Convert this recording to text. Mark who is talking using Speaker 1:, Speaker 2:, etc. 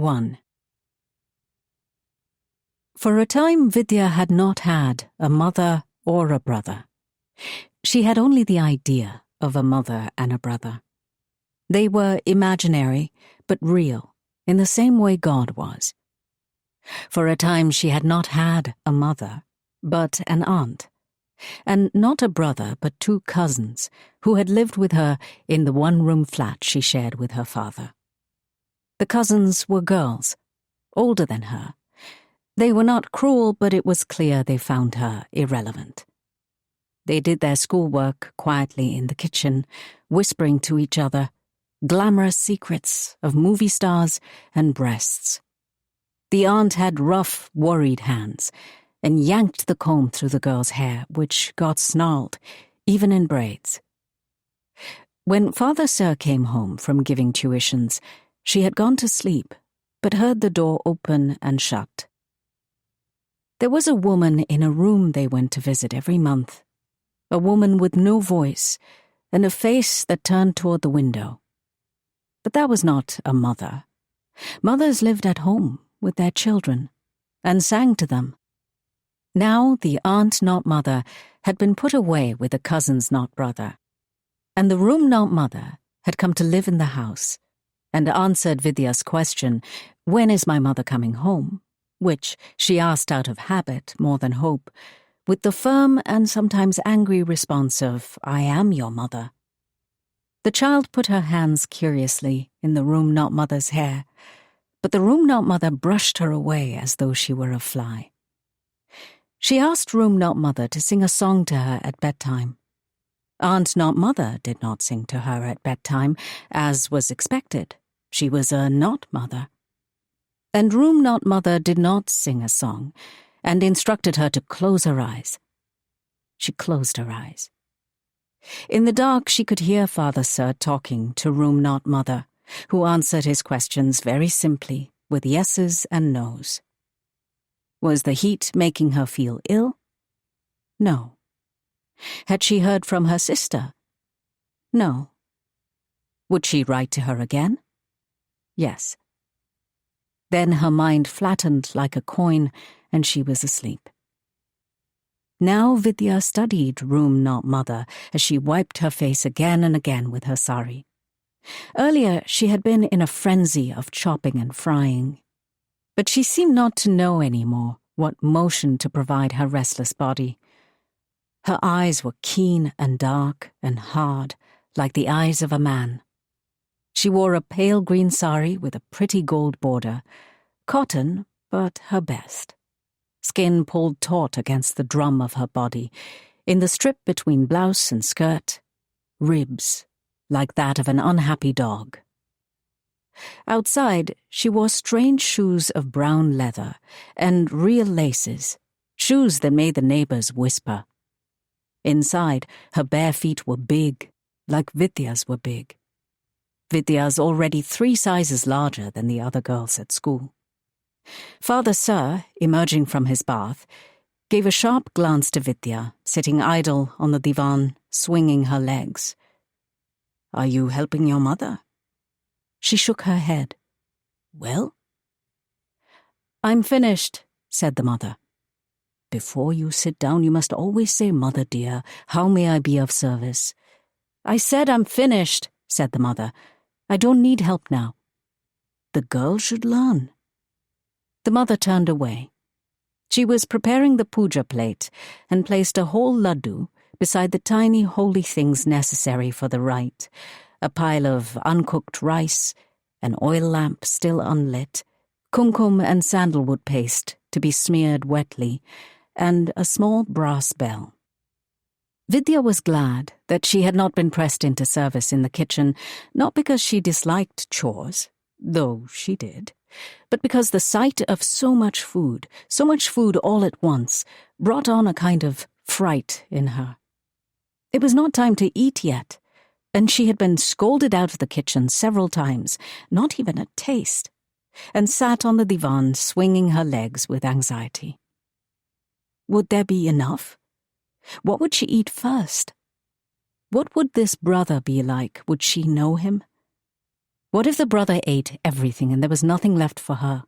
Speaker 1: 1. For a time, Vidya had not had a mother or a brother. She had only the idea of a mother and a brother. They were imaginary, but real, in the same way God was. For a time, she had not had a mother, but an aunt, and not a brother, but 2 cousins, who had lived with her in the one-room flat she shared with her father. The cousins were girls, older than her. They were not cruel, but it was clear they found her irrelevant. They did their schoolwork quietly in the kitchen, whispering to each other, glamorous secrets of movie stars and breasts. The aunt had rough, worried hands and yanked the comb through the girl's hair, which got snarled, even in braids. When Father Sir came home from giving tuitions, she had gone to sleep, but heard the door open and shut. There was a woman in a room they went to visit every month, a woman with no voice and a face that turned toward the window. But that was not a mother. Mothers lived at home with their children and sang to them. Now the aunt not mother had been put away with the cousins not brother, and the room not mother had come to live in the house and answered Vidya's question, "When is my mother coming home?" which she asked out of habit more than hope, with the firm and sometimes angry response of, "I am your mother." The child put her hands curiously in the room not mother's hair, but the room not mother brushed her away as though she were a fly. She asked room not mother to sing a song to her at bedtime. Aunt not mother did not sing to her at bedtime, as was expected. She was a not mother. And room not mother did not sing a song, and instructed her to close her eyes. She closed her eyes. In the dark she could hear Father Sir talking to room not mother, who answered his questions very simply, with yeses and nos. Was the heat making her feel ill? No. Had she heard from her sister? No. Would she write to her again? Yes. Then her mind flattened like a coin, and she was asleep. Now Vidya studied room not mother as she wiped her face again and again with her sari. Earlier she had been in a frenzy of chopping and frying, but she seemed not to know any more what motion to provide her restless body. Her eyes were keen and dark and hard, like the eyes of a man. She wore a pale green sari with a pretty gold border, cotton, but her best. Skin pulled taut against the drum of her body, in the strip between blouse and skirt, ribs, like that of an unhappy dog. Outside, she wore strange shoes of brown leather and real laces, shoes that made the neighbors whisper. Inside, her bare feet were big, like Vidya's were big. Vidya's already 3 sizes larger than the other girls at school. Father Sir, emerging from his bath, gave a sharp glance to Vidya, sitting idle on the divan, swinging her legs. "Are you helping your mother?" She shook her head. "Well?" "I'm finished," said the mother. "Before you sit down, you must always say, 'Mother dear, how may I be of service?'" "I said I'm finished," said the mother. "I don't need help now." "The girl should learn." The mother turned away. She was preparing the puja plate and placed a whole laddu beside the tiny holy things necessary for the rite, a pile of uncooked rice, an oil lamp still unlit, kumkum and sandalwood paste to be smeared wetly, and a small brass bell. Vidya was glad that she had not been pressed into service in the kitchen, not because she disliked chores, though she did, but because the sight of so much food all at once, brought on a kind of fright in her. It was not time to eat yet, and she had been scolded out of the kitchen several times, not even a taste, and sat on the divan swinging her legs with anxiety. Would there be enough? What would she eat first? What would this brother be like? Would she know him? What if the brother ate everything and there was nothing left for her?